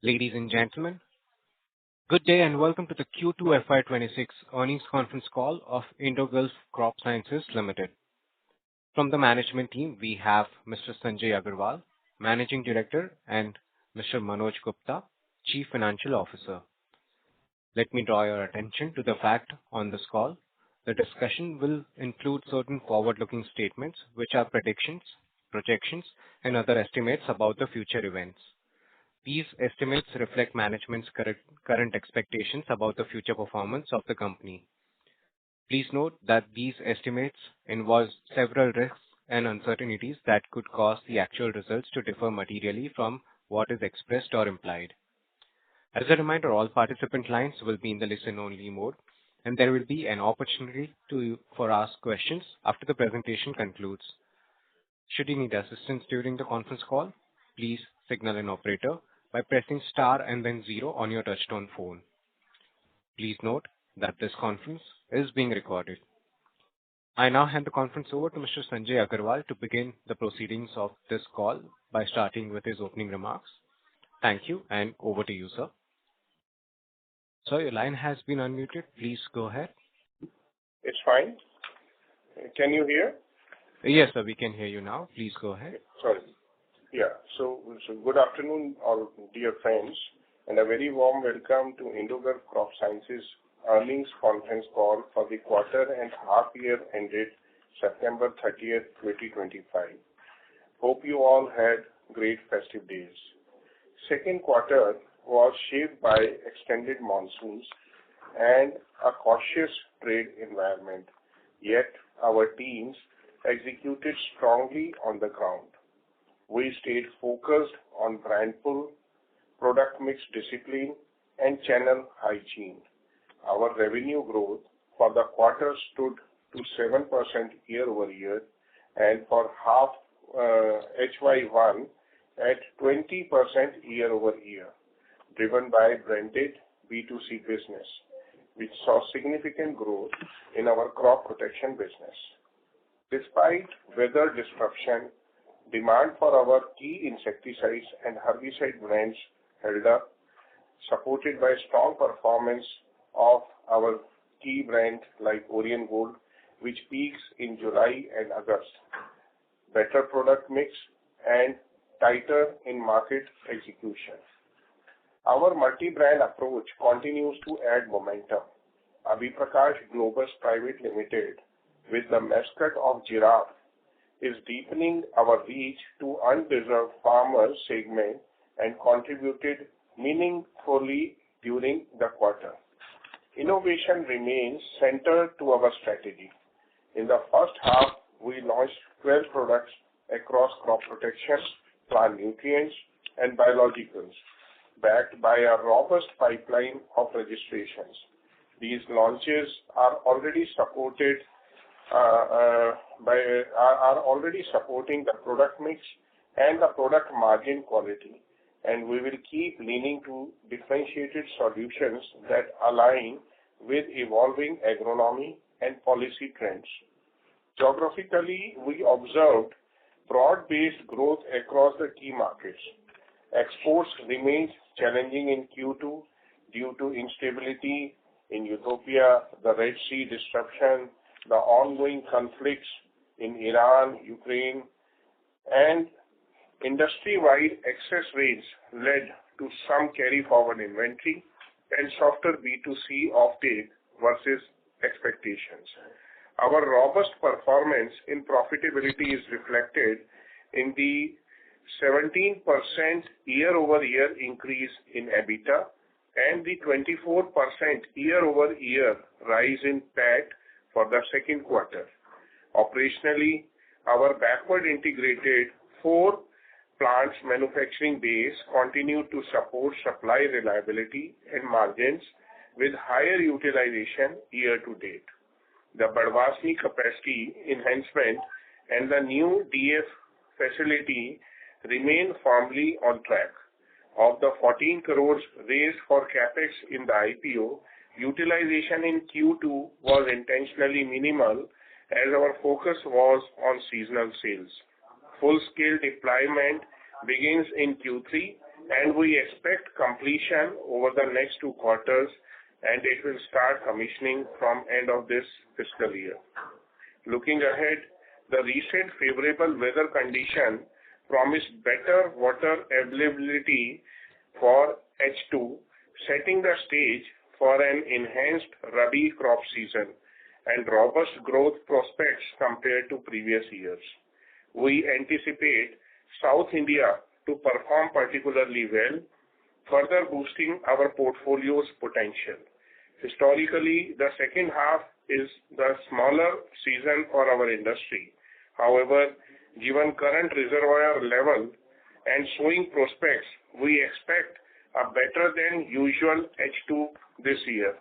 Ladies and gentlemen, good day and welcome to the Q2 FY26 earnings conference call of Indogulf Cropsciences Limited. From the management team, we have Mr. Sanjay Agarwal, Managing Director, and Mr. Manoj Gupta, Chief Financial Officer. Let me draw your attention to the fact on this call. The discussion will include certain forward-looking statements, which are predictions, projections, and other estimates about the future events. These estimates reflect management's current expectations about the future performance of the company. Please note that these estimates involve several risks and uncertainties that could cause the actual results to differ materially from what is expressed or implied. As a reminder, all participant lines will be in the listen-only mode, and there will be an opportunity for ask questions after the presentation concludes. Should you need assistance during the conference call, please signal an operator by pressing star and then 0 on your touchtone phone. Please note that this conference is being recorded. I now hand the conference over to Mr. Sanjay Agarwal to begin the proceedings of this call by starting with his opening remarks. Thank you, and over to you, sir. Sir, your line has been unmuted. Please go ahead. It's fine. Can you hear? Yes, sir, we can hear you now. Please go ahead. Sorry. Yeah. So good afternoon, all dear friends, and a very warm welcome to Indogulf Cropsciences earnings conference call for the quarter and half year ended September 30th, 2025. Hope you all had great festive days. Second quarter was shaped by extended monsoons and a cautious trade environment, yet our teams executed strongly on the ground. We stayed focused on brand pull, product mix discipline, and channel hygiene. Our revenue growth for the quarter stood to 7% year over year, and for half HY1 at 20% year over year, driven by branded B2C business, which saw significant growth in our crop protection business. Despite weather disruption, demand for our key insecticides and herbicide brands held up, supported by strong performance of our key brand like Orient Gold, which peaks in July and August, better product mix, and tighter in-market execution. Our multi-brand approach continues to add momentum. Abhiprakash Globus Private Limited, with the mascot of giraffe, is deepening our reach to undeserved farmer segment and contributed meaningfully during the quarter. Innovation remains centered to our strategy. In the first half, we launched 12 products across crop protection, plant nutrients, and biologicals, backed by a robust pipeline of registrations. These launches are already supporting the product mix and the product margin quality, and we will keep leaning to differentiated solutions that align with evolving agronomy and policy trends. Geographically, we observed broad-based growth across the key markets. Exports remained challenging in Q2 due to instability in Ethiopia, the Red Sea disruption, the ongoing conflicts in Iran, Ukraine, and industry-wide excess rains led to some carry-forward inventory and softer B2C offtake versus expectations. Our robust performance in profitability is reflected in the 17% year-over-year increase in EBITDA and the 24% year-over-year rise in PAT for the second quarter. Operationally, our backward integrated 4 plants manufacturing base continue to support supply reliability and margins with higher utilization year to date. The Badwasni capacity enhancement and the new DF facility remain firmly on track. Of the 14 crores raised for capex in the IPO, utilization in Q2 was intentionally minimal as our focus was on seasonal sales. Full-scale deployment begins in Q3 and we expect completion over the next 2 quarters, and it will start commissioning from end of this fiscal year. Looking ahead, the recent favorable weather condition promise better water availability for H2, setting the stage for an enhanced Rabi crop season and robust growth prospects compared to previous years. We anticipate South India to perform particularly well, further boosting our portfolio's potential. Historically, the second half is the smaller season for our industry. However, given current reservoir level and showing prospects, we expect a better than usual H2 this year.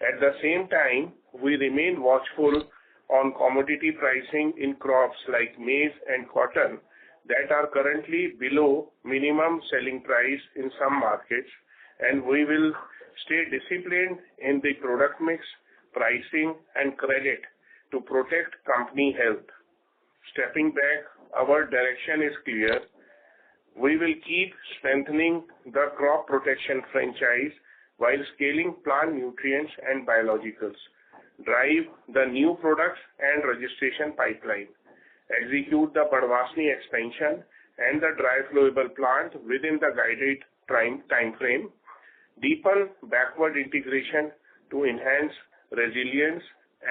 At the same time, we remain watchful on commodity pricing in crops like maize and cotton that are currently below minimum selling price in some markets, and we will stay disciplined in the product mix, pricing, and credit to protect company health. Stepping back, our direction is clear. We will keep strengthening the crop protection franchise while scaling plant nutrients and biologicals, drive the new products and registration pipeline, execute the Padwasni expansion and the dry flowable plant within the guided time frame, deepen backward integration to enhance resilience,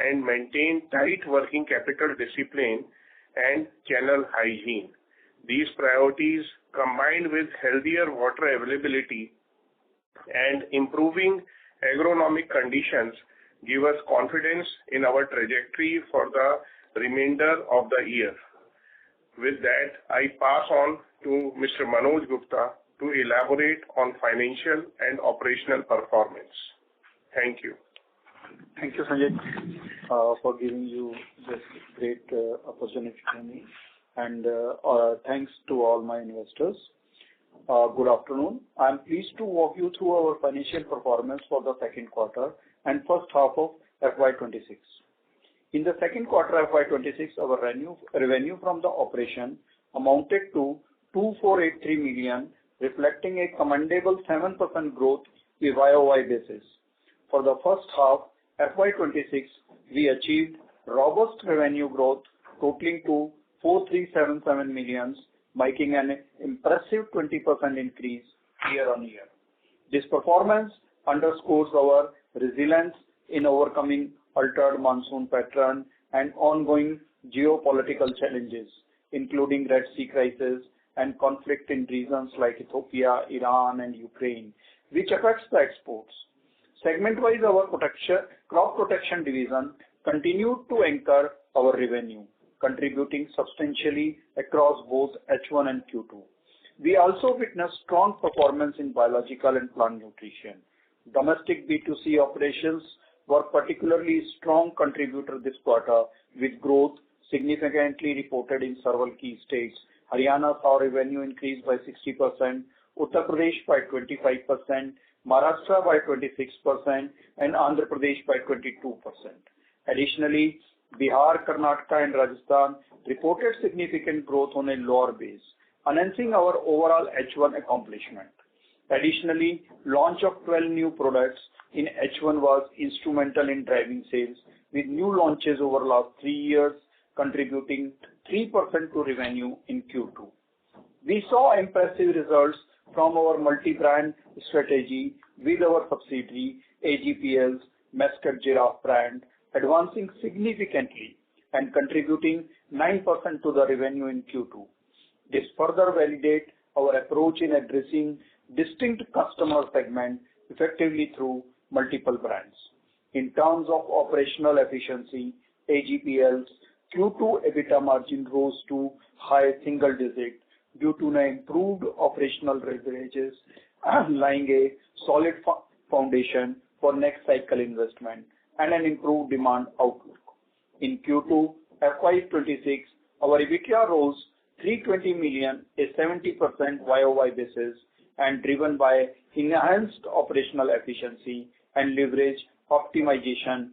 and maintain tight working capital discipline and channel hygiene. These priorities, combined with healthier water availability and improving agronomic conditions, give us confidence in our trajectory for the remainder of the year. With that, I pass on to Mr. Manoj Gupta to elaborate on financial and operational performance. Thank you. Thank you, Sanjay, for giving you this great opportunity to me. And thanks to all my investors. Good afternoon. I am pleased to walk you through our financial performance for the second quarter and first half of FY26. In the second quarter FY26, our revenue from the operation amounted to 2483 million, reflecting a commendable 7% growth on YOY basis. For the first half FY26, we achieved robust revenue growth totaling to 4377 million, making an impressive 20% increase year on year. This performance underscores our resilience in overcoming altered monsoon pattern and ongoing geopolitical challenges, including Red Sea crisis and conflict in regions like Ethiopia, Iran, and Ukraine, which affects the exports. Segment-wise, our crop protection division continued to anchor our revenue, contributing substantially across both H1 and Q2. We also witnessed strong performance in biological and plant nutrition. Domestic B2C operations were particularly strong contributor this quarter, with growth significantly reported in several key states. Haryana saw revenue increase by 60%, Uttar Pradesh by 25%, Maharashtra by 26%, and Andhra Pradesh by 22%. Additionally, Bihar, Karnataka, and Rajasthan reported significant growth on a lower base, enhancing our overall H1 accomplishment. Additionally, launch of 12 new products in H1 was instrumental in driving sales, with new launches over last 3 years contributing 3% to revenue in Q2. We saw impressive results from our multi-brand strategy with our subsidiary AGPL's Muscat Giraffe brand advancing significantly and contributing 9% to the revenue in Q2. This further validates our approach in addressing distinct customer segments effectively through multiple brands. In terms of operational efficiency, AGPL's Q2 EBITDA margin rose to high single digit due to an improved operational leverages, laying a solid foundation for next cycle investment and an improved demand outlook. In Q2 FY26, our EBITDA rose 320 million, a 70% YOY basis, and driven by enhanced operational efficiency and leverage optimization.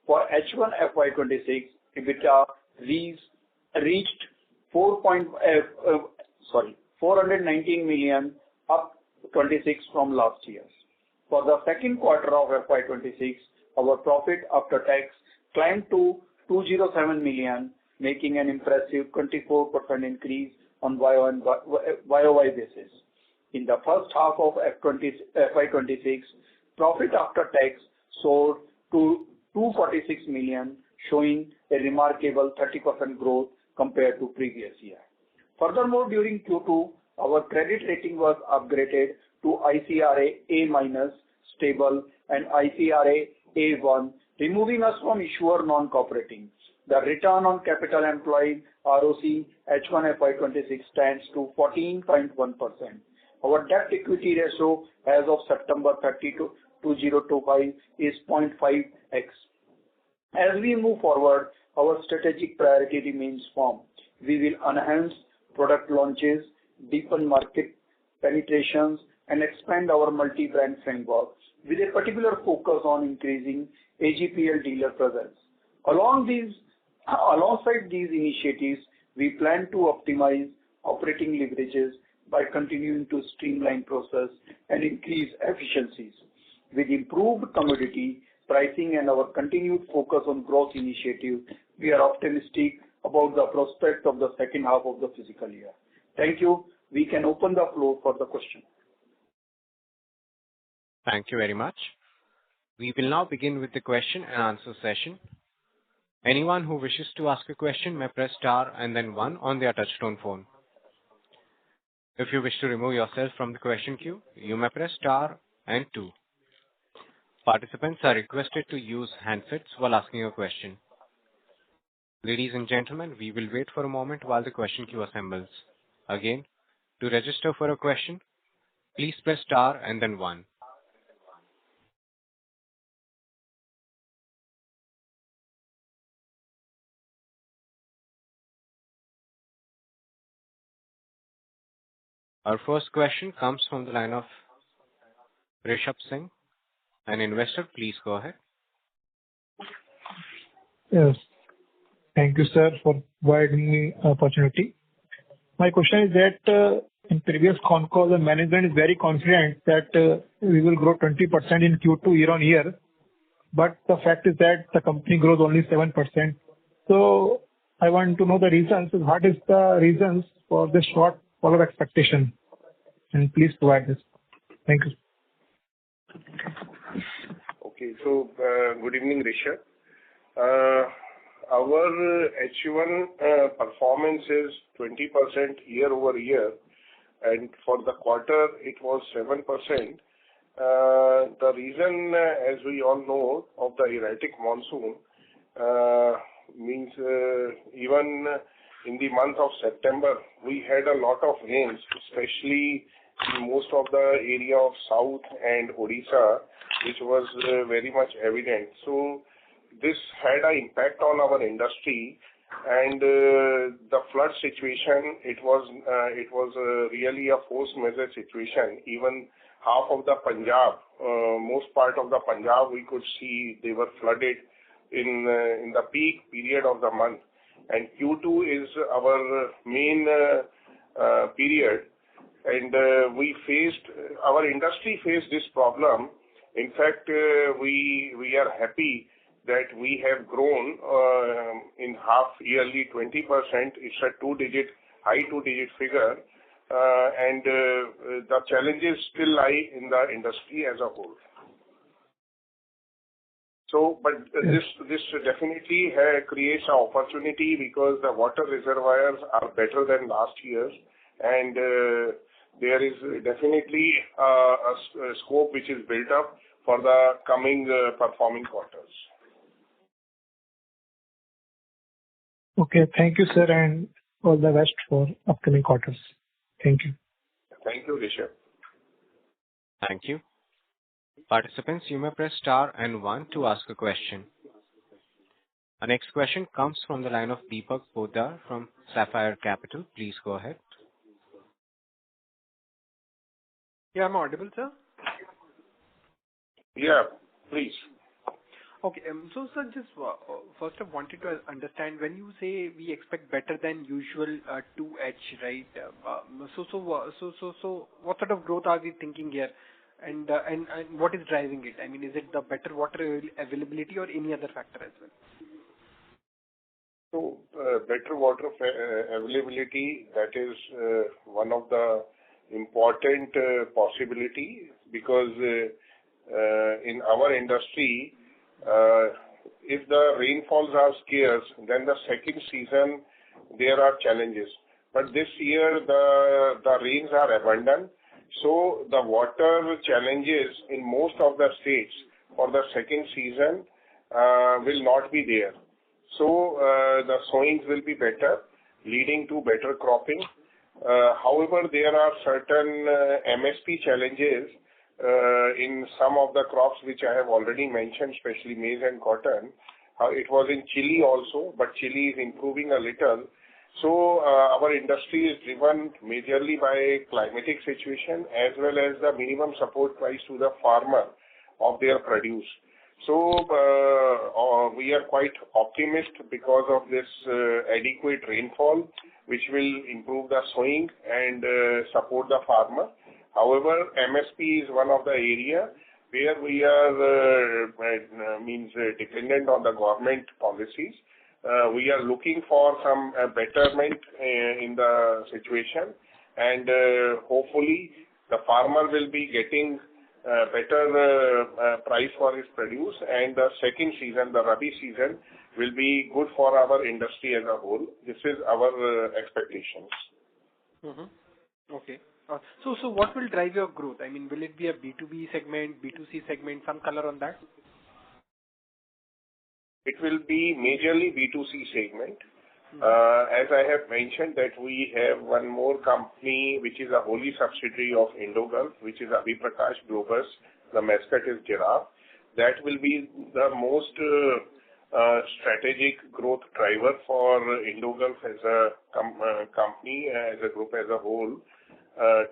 For H1 FY26, EBITDA reached 419 million, up 26 from last year. For the second quarter of FY26, our profit after tax climbed to 207 million, making an impressive 24% increase on YOY basis. In the first half of FY26, profit after tax soared to 246 million, showing a remarkable 30% growth compared to previous year. Furthermore, during Q2, our credit rating was upgraded to ICRA A- stable and ICRA A1, removing us from issuer non-cooperating. The return on capital employed ROC H1 FY26 stands to 14.1%. Our debt equity ratio as of September 30, 2025 is 0.5x. As we move forward, our strategic priority remains firm. We will enhance product launches, deepen market penetrations, and expand our multi-brand framework with a particular focus on increasing AGPL dealer presence. Alongside these initiatives, we plan to optimize operating leverages by continuing to streamline process and increase efficiencies. With improved commodity pricing and our continued focus on growth initiatives, we are optimistic about the prospect of the second half of the fiscal year. Thank you. We can open the floor for the question. Thank you very much. We will now begin with the question and answer session. Anyone who wishes to ask a question may press star and then one on their touchtone phone. If you wish to remove yourself from the question queue, you may press star and two. Participants are requested to use handsets while asking a question. Ladies and gentlemen, we will wait for a moment while the question queue assembles. Again, to register for a question, please press star and then one. Our first question comes from the line of Rishabh Singh, an investor. Please go ahead. Yes. Thank you, sir, for providing me opportunity. My question is that in previous Concall, the management is very confident that we will grow 20% in Q2 year on year, but the fact is that the company grows only 7%. So I want to know the reasons. What is the reasons for this shortfall of expectation? And please provide this. Thank you. Okay, so good evening, Rishabh. Our H1 performance is 20% year over year, and for the quarter it was 7%. The reason, as we all know, of the erratic monsoon means even in the month of September, we had a lot of rains, especially in most of the area of South and Odisha, which was very much evident. So this had an impact on our industry, and the flood situation, it was really a force majeure situation. Even half of the Punjab, most part of the Punjab, we could see they were flooded in the peak period of the month. And Q2 is our main period, and our industry faced this problem. In fact, we are happy that we have grown in half yearly 20%. It's a high two-digit figure, and the challenges still lie in the industry as a whole. So, but this definitely creates an opportunity because the water reservoirs are better than last year, and there is definitely a scope which is built up for the coming performing quarters. Okay, thank you, sir, and all the best for upcoming quarters. Thank you. Thank you, Rishabh. Thank you. Participants, you may press star and one to ask a question. Our next question comes from the line of Deepak Poddar from Sapphire Capital. Please go ahead. Yeah, I'm audible, sir? Yeah, please. Okay. So, sir, just first I wanted to understand when you say we expect better than usual 2H, right? So, what sort of growth are we thinking here? And what is driving it? I mean, is it the better water availability or any other factor as well? So, better water availability, that is one of the important possibility, because in our industry, if the rainfalls are scarce, then the second season there are challenges. But this year the rains are abundant, so the water challenges in most of the states for the second season will not be there. So the sowings will be better, leading to better cropping. However, there are certain MSP challenges in some of the crops which I have already mentioned, especially maize and cotton. It was in chili also, but chili is improving a little. So our industry is driven majorly by climatic situation as well as the minimum support price to the farmer of their produce. So we are quite optimistic because of this adequate rainfall, which will improve the sowing and support the farmer. However, MSP is one of the area where we are dependent on the government policies. We are looking for some betterment in the situation, and hopefully the farmer will be getting better price for his produce, and the second season, the Rabi season, will be good for our industry as a whole. This is our expectations. Mm-hmm. Okay. So what will drive your growth? I mean, will it be a B2B segment, B2C segment, some color on that? It will be majorly B2C segment. As I have mentioned that we have one more company which is a wholly subsidiary of Indogulf, which is Abhiprakash Globus. The mascot is giraffe. That will be the most strategic growth driver for Indogulf as a company, as a group as a whole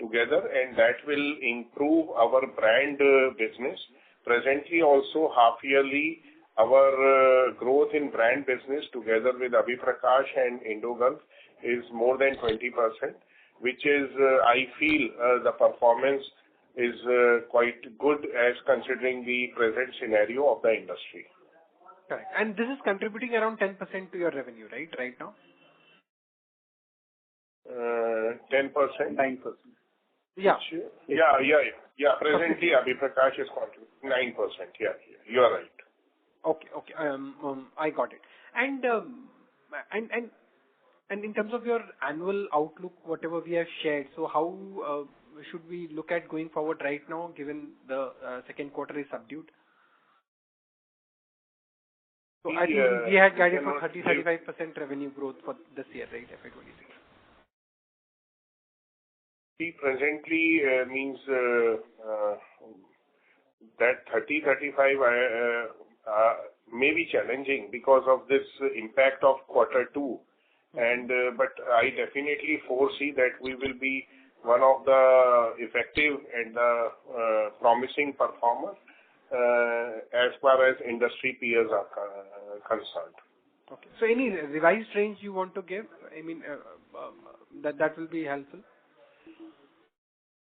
together, and that will improve our brand business. Presently also half yearly our growth in brand business together with Abhiprakash and Indogulf is more than 20%, which is, I feel, the performance is quite good as considering the present scenario of the industry. Correct. And this is contributing around 10% to your revenue, right now? 10%? 9%. Yeah. Yeah. Presently, Abhiprakash is contributing 9%. Yeah, you are right. Okay. I got it. And in terms of your annual outlook, whatever we have shared, so how should we look at going forward right now, given the second quarter is subdued? So I think we had guided for 30-35% revenue growth for this year, right, FY26? See, presently means that 30-35 may be challenging because of this impact of quarter two, and but I definitely foresee that we will be one of the effective and promising performers as far as industry peers are concerned. Okay. So any revised range you want to give? I mean, that will be helpful.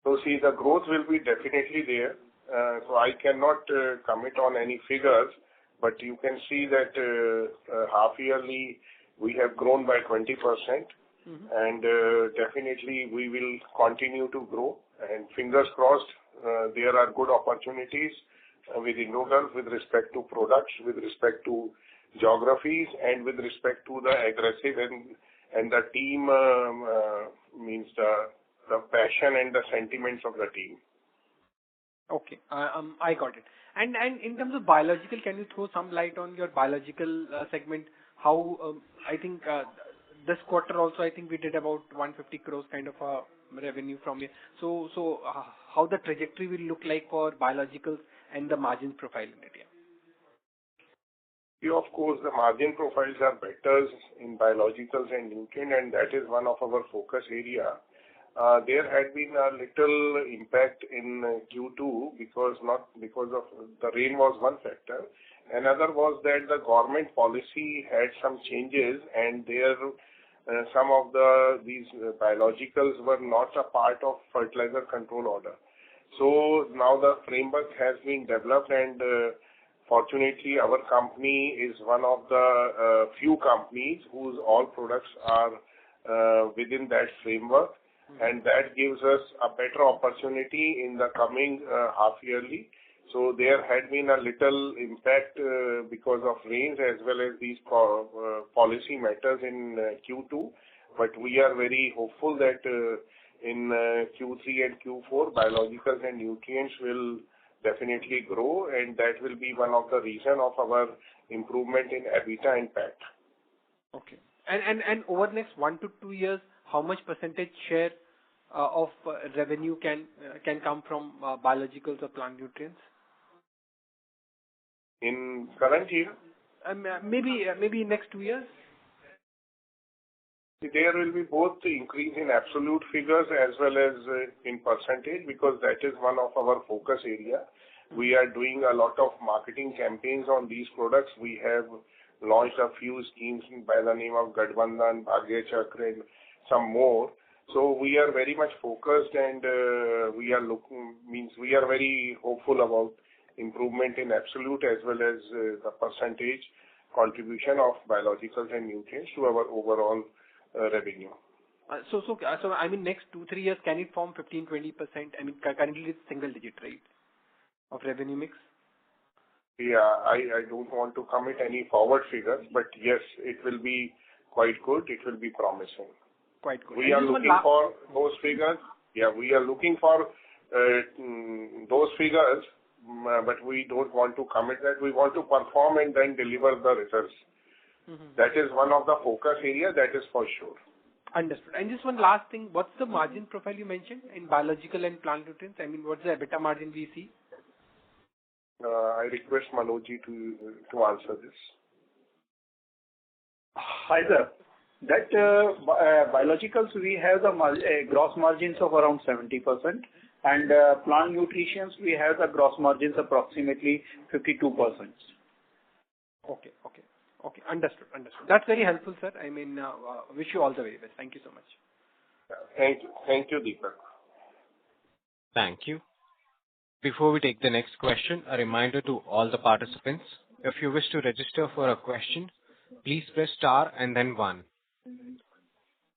So see, the growth will be definitely there. So I cannot commit on any figures, but you can see that half yearly we have grown by 20%, and definitely we will continue to grow. And fingers crossed, there are good opportunities with Indogulf with respect to products, with respect to geographies, and with respect to the aggressive and the team means the passion and the sentiments of the team. Okay, I got it. And in terms of biological, can you throw some light on your biological segment? How I think this quarter also I think we did about 150 crores kind of a revenue from here. So how the trajectory will look like for biologicals and the margin profile in India? Yeah, of course, the margin profiles are better in biologicals and nutrient, and that is one of our focus area. There had been a little impact in Q2 because of the rain was one factor, Another was that the government policy had some changes, and there some of these biologicals were not a part of fertilizer control order. So now the framework has been developed, and fortunately our company is one of the few companies whose all products are within that framework, and that gives us a better opportunity in the coming half yearly. So there had been a little impact because of rains as well as these policy matters in Q2, but we are very hopeful that in Q3 and Q4, biologicals and nutrients will definitely grow, and that will be one of the reason of our improvement in EBITDA and PAT. Okay. And over the next 1 to 2 years, how much percentage share of revenue can come from biologicals or plant nutrients? In current year? Maybe next 2 years? There will be both the increase in absolute figures as well as in percentage, because that is one of our focus area. We are doing a lot of marketing campaigns on these products. We have launched a few schemes by the name of Gadbandhan, Bhagya Chakra, and some more. So we are very much focused, and we are very hopeful about improvement in absolute as well as the percentage contribution of biologicals and nutrients to our overall revenue. So I mean, next 2-3 years, can it form 15-20%? I mean, currently it's single digit, right, of revenue mix? Yeah, I don't want to commit any forward figures, but yes, it will be quite good. It will be promising. Quite good. We are looking for those figures. Yeah, we are looking for those figures, but we don't want to commit that. We want to perform and then deliver the results. Mm-hmm. That is one of the focus area, that is for sure. Understood. And just one last thing, what's the margin profile you mentioned in biological and plant nutrients? I mean, what's the EBITDA margin we see? I request Manojji to answer this. Hi, sir. That biologicals, we have the gross margins of around 70%, and plant nutrition, we have the gross margins approximately 52%. Okay. Understood. That's very helpful, sir. I mean, wish you all the very best. Thank you so much. Thank you, Deepak. Thank you. Before we take the next question, a reminder to all the participants, if you wish to register for a question, please press star and then 1.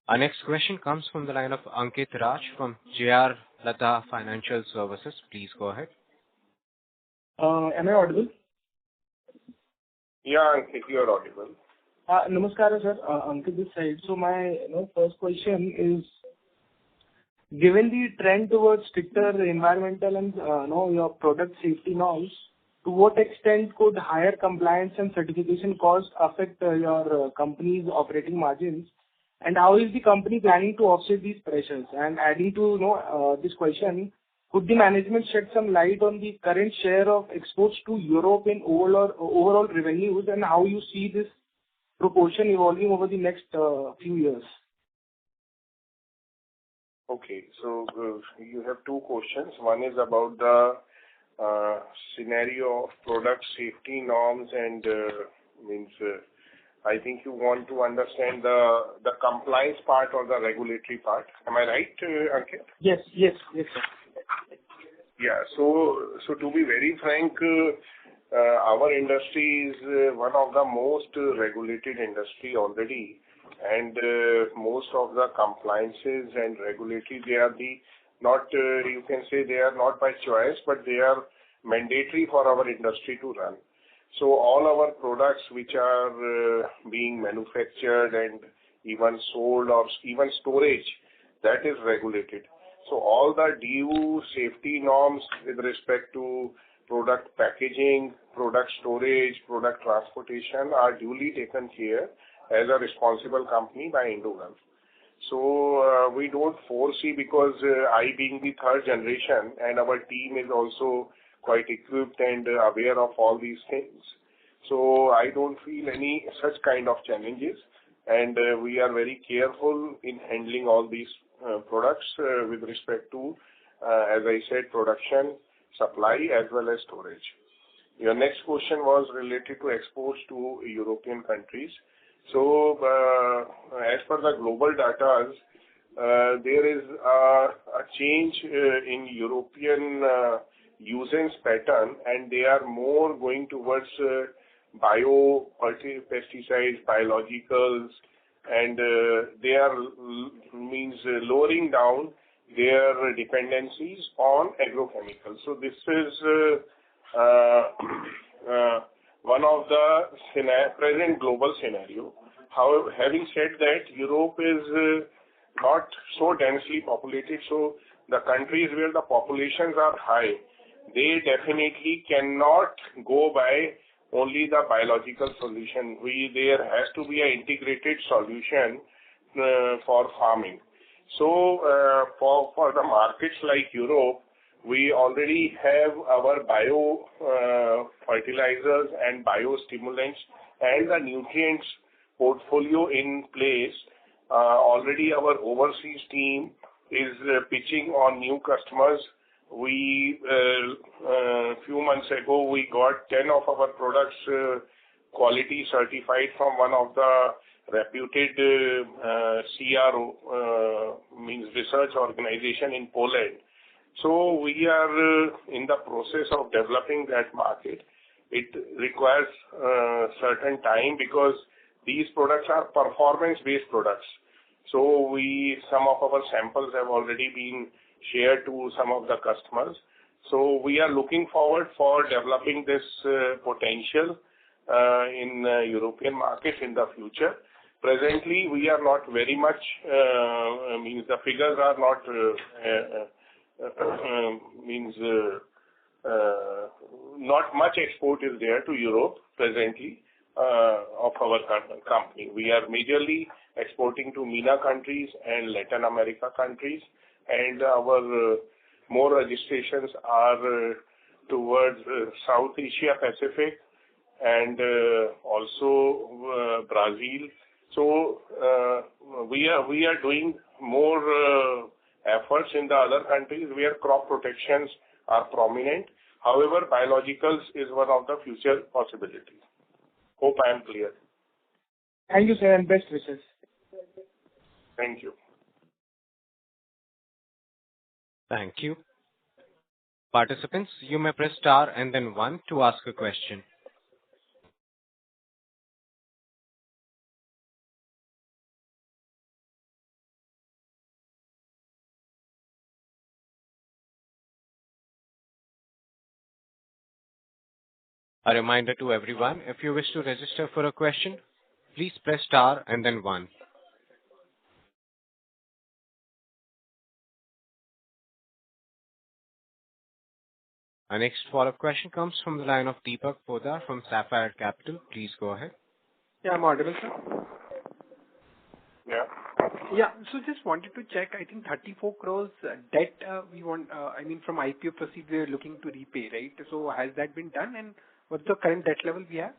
Our next question comes from the line of Ankit Raj from JR Lata Financial Services. Please go ahead. Am I audible? Yeah, Ankit, you are audible. Namaskar, sir. Ankit this side. So my first question is, given the trend towards stricter environmental and your product safety norms, to what extent could higher compliance and certification costs affect your company's operating margins? And how is the company planning to offset these pressures? And adding to this question, could the management shed some light on the current share of exports to Europe in overall revenues, and how you see this proportion evolving over the next few years? Okay, so you have two questions. One is about the scenario of product safety norms, and I think you want to understand the compliance part or the regulatory part. Am I right, Ankit? Yes, sir. Yeah, so to be very frank, our industry is one of the most regulated industry already, and most of the compliances and regulatory, they are you can say they are not by choice, but they are mandatory for our industry to run. So all our products which are being manufactured and even sold or even storage, that is regulated. So all the DU safety norms with respect to product packaging, product storage, product transportation are duly taken care as a responsible company by Indogulf. So we don't foresee, because I being the third generation and our team is also quite equipped and aware of all these things. So I don't feel any such kind of challenges, and we are very careful in handling all these products with respect to, as I said, production, supply as well as storage. Your next question was related to exports to European countries. So, as per the global data, there is a change in European usage pattern, and they are more going towards pesticides, biologicals, and they are lowering down their dependencies on agrochemicals. So this is one of the present global scenario. However, having said that, Europe is not so densely populated, so the countries where the populations are high, they definitely cannot go by only the biological solution. There has to be an integrated solution for farming. So for the markets like Europe, we already have our bio fertilizers and biostimulants and the nutrients portfolio in place. Already our overseas team is pitching on new customers. We few months ago we got 10 of our products quality certified from one of the reputed CRO research organization in Poland. So we are in the process of developing that market. It requires certain time because these products are performance-based products. So some of our samples have already been shared to some of the customers. So we are looking forward for developing this potential in European markets in the future. Presently, we are not very much, the figures are not, not much export is there to Europe presently of our company. We are majorly exporting to MENA countries and Latin America countries, and our more registrations are towards South Asia Pacific and also Brazil. So we are doing more efforts in the other countries where crop protections are prominent. However, biologicals is one of the future possibilities. Hope I am clear. Thank you, sir, and best wishes. Thank you. Thank you. Participants, you may press star and then 1 to ask a question. A reminder to everyone, if you wish to register for a question, please press star and then 1. Our next follow-up question comes from the line of Deepak Poddar from Sapphire Capital. Please go ahead. Yeah, I'm audible, sir. Yeah. Yeah, so just wanted to check, I think 34 crores debt we want, from IPO proceeds we are looking to repay, right? So has that been done, and what's the current debt level we have?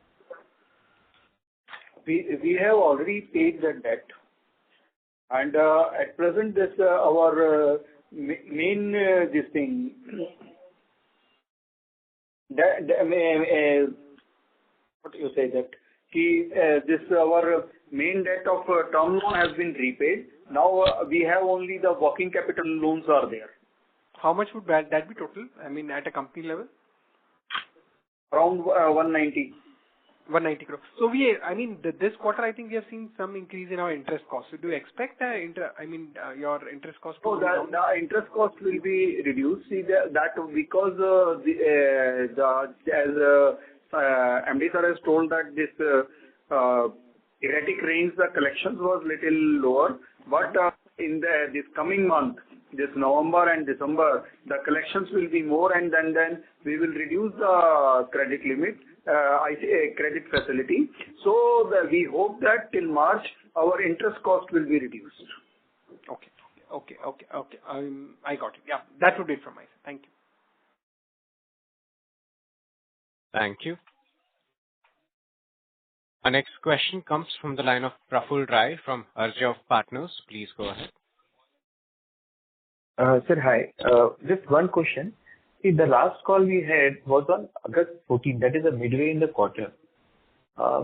We have already paid the debt, and at present this our main this thing what you say that this our main debt of term loan has been repaid. Now we have only the working capital loans are there. How much would that be total? At a company level? Around 190. 190 crores. So this quarter I think we have seen some increase in our interest costs. So do you expect your interest cost to go down? The interest cost will be reduced. See that because as MD sir has told that this erratic rains, the collections was little lower, but in this coming month, this November and December, the collections will be more, and then we will reduce the credit limit, credit facility. So we hope that till March our interest cost will be reduced. Okay. I got it. Yeah, that would be it from my side. Thank you. Thank you. Our next question comes from the line of Praful Rai from Arjav Partners. Please go ahead. Sir, hi. Just one question. See, the last call we had was on August 14. That is a midway in the quarter.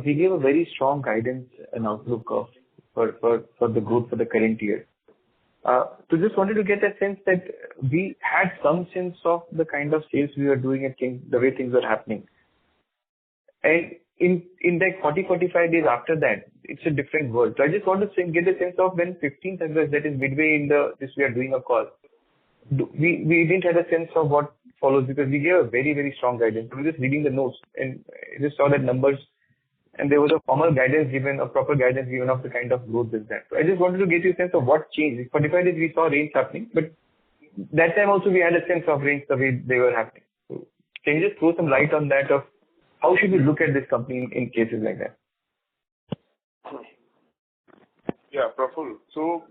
We gave a very strong guidance and outlook for the growth for the current year. So just wanted to get a sense that we had some sense of the kind of sales we were doing and the way things were happening. And in like 45 days after that, it's a different world. So I just want to get a sense of when 15th August, that is midway in this we are doing a call. We didn't have a sense of what follows because we gave a very, very strong guidance. We were just reading the notes and just saw that numbers and there was a formal guidance given, a proper guidance given of the kind of growth is that. So I just wanted to get you a sense of what changed. In 45 days we saw rains happening, but that time also we had a sense of rains the way they were happening. So can you just throw some light on that of how should we look at this company in cases like that? Yeah, Praful. So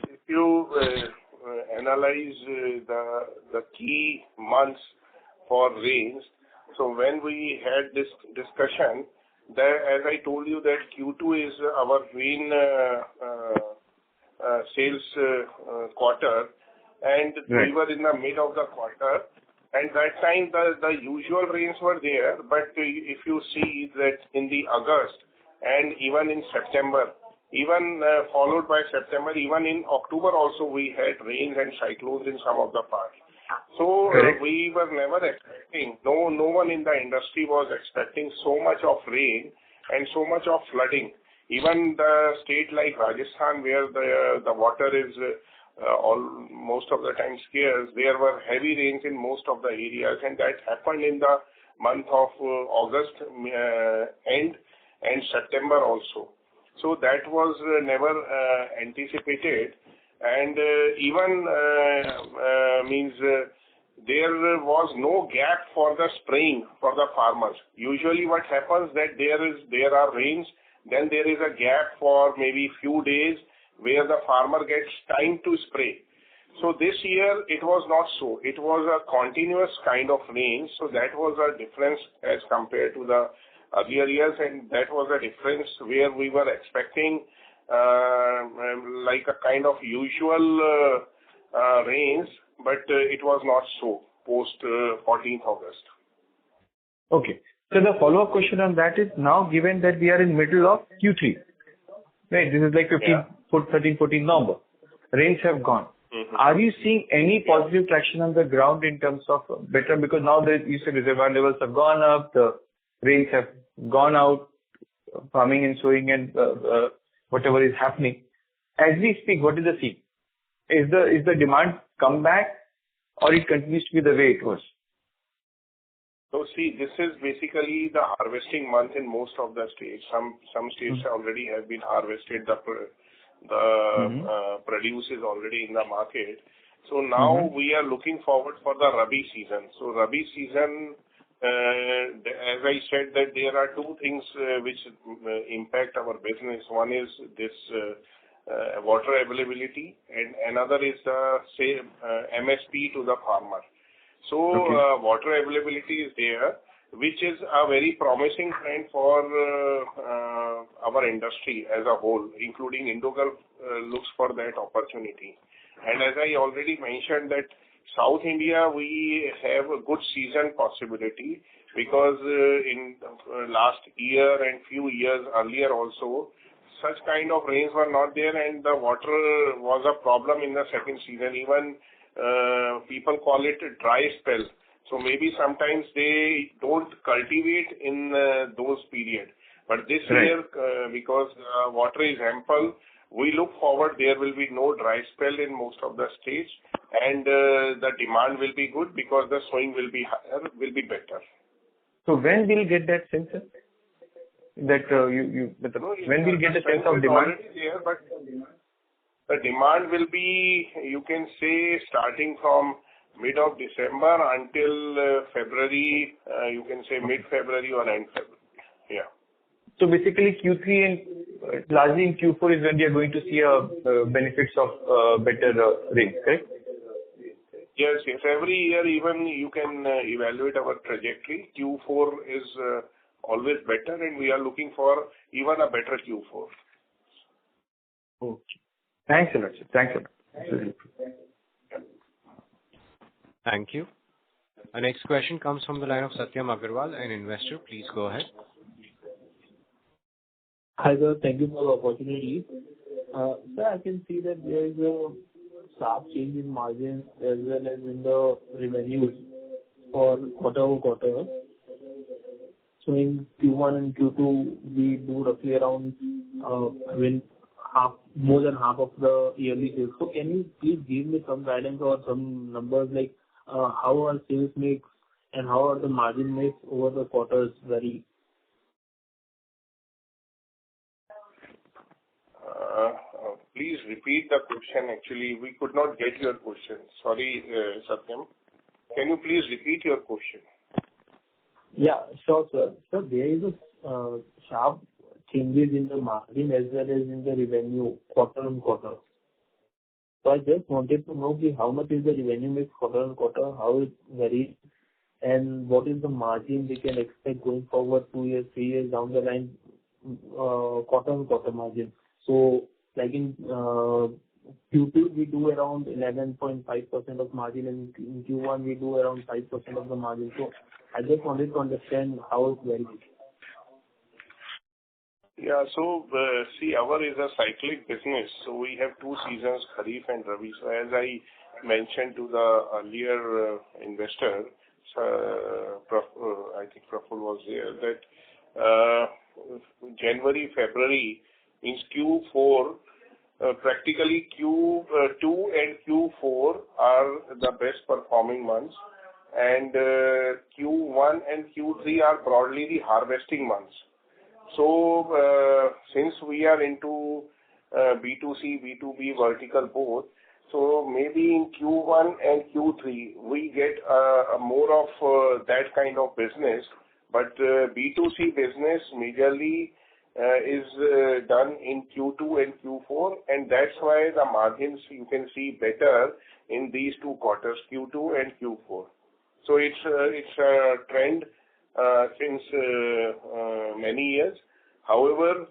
if you analyze the key months for rains, so when we had this discussion, as I told you that Q2 is our rain sales quarter, and we were in the mid of the quarter, and that time the usual rains were there, but if you see that in the August and even in September, even followed by September, even in October also we had rains and cyclones in some of the parts. So we were never expecting, no one in the industry was expecting so much of rain and so much of flooding. Even the state like Rajasthan, where the water is most of the time scarce, there were heavy rains in most of the areas, and that happened in the month of August end and September also. So that was never anticipated. And there was no gap for the spraying for the farmers. Usually what happens that there are rains, then there is a gap for maybe few days where the farmer gets time to spray. So this year it was not so. It was a continuous kind of rain. So that was a difference as compared to the earlier years, and that was a difference where we were expecting like a kind of usual rains, but it was not so post 14th August. Okay. So the follow-up question on that is now given that we are in middle of Q3, right? This is like 13, 14 November. Rains have gone. Mm-hmm. Are you seeing any positive traction on the ground in terms of better? Because now that you said reservoir levels have gone up, the rains have gone out, farming and sowing and whatever is happening. As we speak, what is the scene? Is the demand come back or it continues to be the way it was? So see, this is basically the harvesting month in most of the states. Some states already have been harvested. The produce is already in the market. So now we are looking forward for the Rabi season. So Rabi season, as I said, that there are two things which impact our business. One is this water availability, and another is the MSP to the farmer. So water availability is there, which is a very promising trend for our industry as a whole, including Indogulf looks for that opportunity. And as I already mentioned that South India, we have a good season possibility because in last year and few years earlier also, such kind of rains were not there and the water was a problem in the second season. Even people call it a dry spell. So maybe sometimes they don't cultivate in those periods. But this year, because water is ample, we look forward there will be no dry spell in most of the states, and the demand will be good because the sowing will be higher, will be better. So when will you get that sense? That when will you get the sense of demand? There, but the demand will be, you can say, starting from mid of December until February, you can say mid-February or end February. Yeah. So basically Q3 and largely in Q4 is when we are going to see benefits of better rain, correct? Yes. Every year even you can evaluate our trajectory. Q4 is always better and we are looking for even a better Q4. Okay. Thanks a lot, sir. Thanks a lot. Thank you. Our next question comes from the line of Satyam Agarwal, an investor. Please go ahead. Hi, sir. Thank you for the opportunity. Sir, I can see that there is a sharp change in margins as well as in the revenues for quarter-over-quarter. So in Q1 and Q2, we do roughly around, more than half of the yearly sales. So can you please give me some guidance or some numbers, like, how our sales mix and how are the margin mix over the quarters vary? Please repeat the question. Actually, we could not get your question. Sorry, Satyam. Can you please repeat your question? Yeah, sure, sir. So there is a sharp changes in the margin as well as in the revenue quarter-on-quarter. So I just wanted to know how much is the revenue mix quarter-on-quarter, how it varies, and what is the margin we can expect going forward 2 years, 3 years down the line, quarter-on-quarter margin. So like in Q2, we do around 11.5% of margin, and in Q1, we do around 5% of the margin. So I just wanted to understand how it varies. Yeah. So, see, our is a cyclic business, so we have 2 seasons, Kharif and Rabi. So as I mentioned to the earlier investor, I think Praful was there, that January, February means Q4, practically Q2 and Q4 are the best performing months, and Q1 and Q3 are broadly the harvesting months. So, since we are into B2C, B2B vertical both, so maybe in Q1 and Q3 we get more of that kind of business, but B2C business majorly is done in Q2 and Q4, and that's why the margins you can see better in these 2 quarters, Q2 and Q4. So it's a trend since many years. However,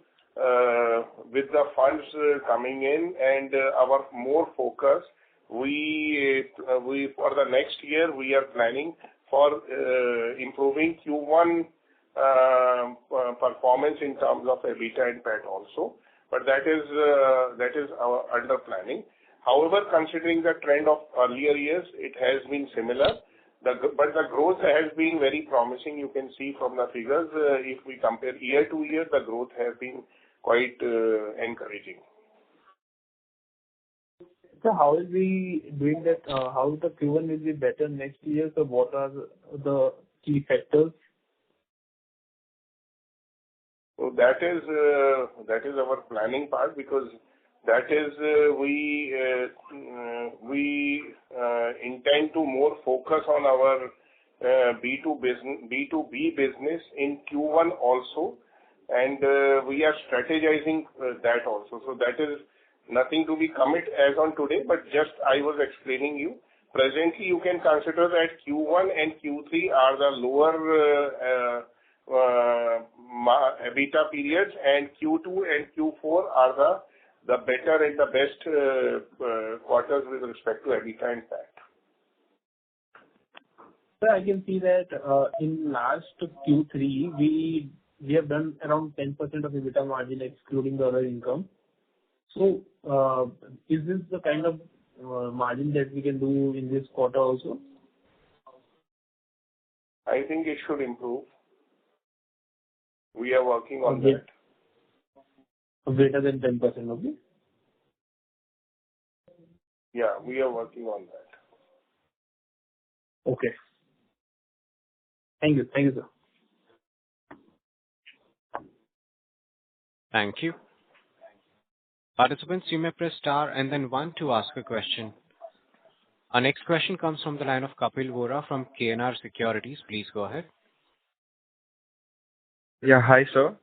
with the funds coming in and our more focus, we for the next year we are planning for improving Q1 performance in terms of EBITDA and PAT also. But that is our under planning. However, considering the trend of earlier years, it has been similar. But the growth has been very promising. You can see from the figures, if we compare year to year, the growth has been quite encouraging. So how is we doing that? How the Q1 will be better next year? So what are the key factors? So that is our planning part, because that is we intend to more focus on our B2B business in Q1 also, and we are strategizing that also. So that is nothing to be commit as on today, but just I was explaining you. Presently, you can consider that Q1 and Q3 are the lower EBITDA periods, and Q2 and Q4 are the better and the best quarters with respect to EBITDA and PAT. Sir, I can see that in last Q3 we have done around 10% of EBITDA margin excluding the other income. So is this the kind of margin that we can do in this quarter also? I think it should improve. We are working on Okay. that. Greater than 10%, okay? Yeah, we are working on that. Okay. Thank you. Thank you, sir. Thank you. Participants, you may press star and then 1 to ask a question. Our next question comes from the line of Kapil Vora from KNR Securities. Please go ahead. Yeah, hi, sir.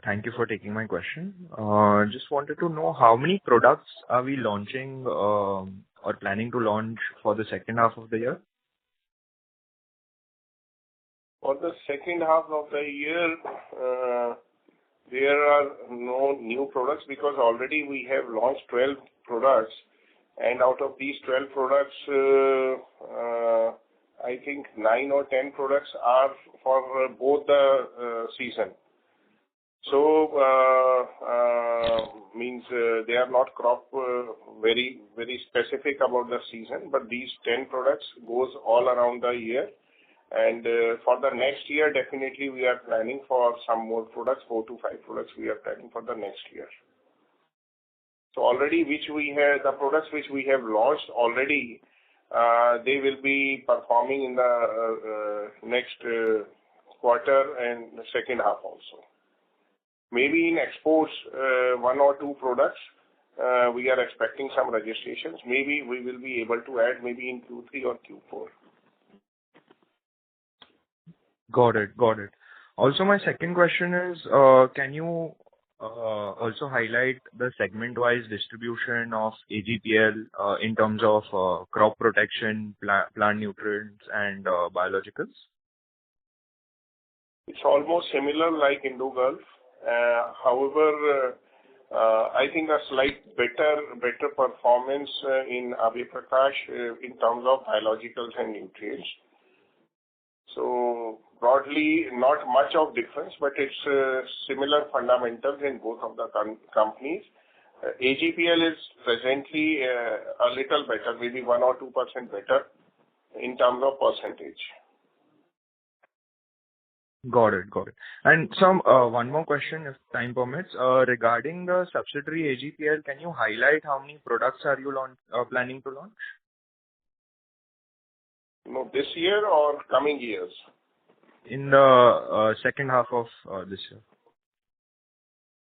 Thank you for taking my question. Just wanted to know how many products are we launching or planning to launch for the second half of the year? For the second half of the year, there are no new products because already we have launched 12 products, and out of these 12 products, I think 9 or 10 products are for both the season. So, means they are not crop very specific about the season, but these 10 products goes all around the year. And for the next year, definitely we are planning for some more products, 4 to 5 products we are planning for the next year. So already the products which we have launched already, they will be performing in the next quarter and the second half also. Maybe in exports, 1 or 2 products, we are expecting some registrations. Maybe we will be able to add maybe in Q3 or Q4. Got it. Also, my second question is, can you also highlight the segment-wise distribution of AGPL in terms of crop protection, plant nutrients, and biologicals? It's almost similar like Indogulf. However, I think a slight better performance in Abhay Prakash in terms of biologicals and nutrients. So broadly, not much of difference, but it's similar fundamentals in both of the companies. AGPL is presently a little better, maybe 1 or 2% better in terms of percentage. Got it. And one more question, if time permits. Regarding the subsidiary AGPL, can you highlight how many products are you planning to launch? No, this year or coming years? In the second half of this year.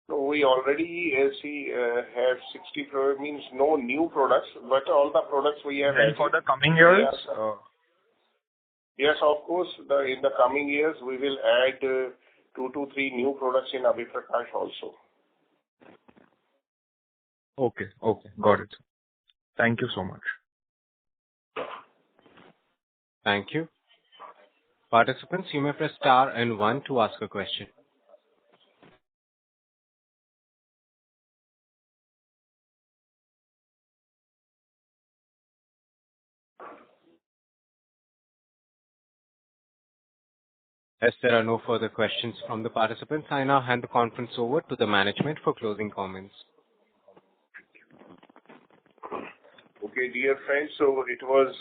So we already have 60 products, means no new products, but all the products we have. And for the coming years? Yes, of course. In the coming years, we will add 2 to 3 new products in Abhay Prakash also. Okay. Got it. Thank you so much. Thank you. Participants, you may press star and 1 to ask a question. As there are no further questions from the participants, I now hand the conference over to the management for closing comments. Okay, dear friends, so it was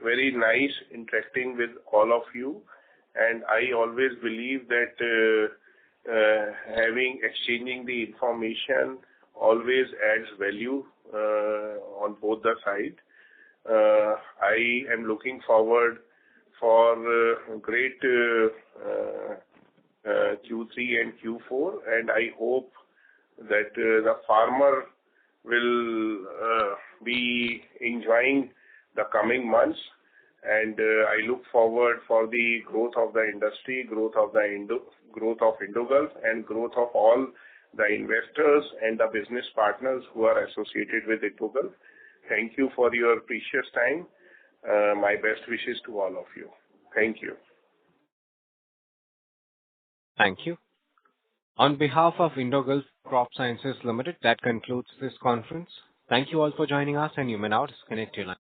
very nice interacting with all of you, and I always believe that exchanging the information always adds value on both the sides. I am looking forward for great Q3 and Q4, and I hope that the farmer will be enjoying the coming months, and I look forward for the growth of the industry, growth of Indogulf, and growth of all the investors and the business partners who are associated with Indogulf. Thank you for your precious time. My best wishes to all of you. Thank you. Thank you. On behalf of Indogulf Cropsciences Limited, that concludes this conference. Thank you all for joining us, and you may now disconnect your line.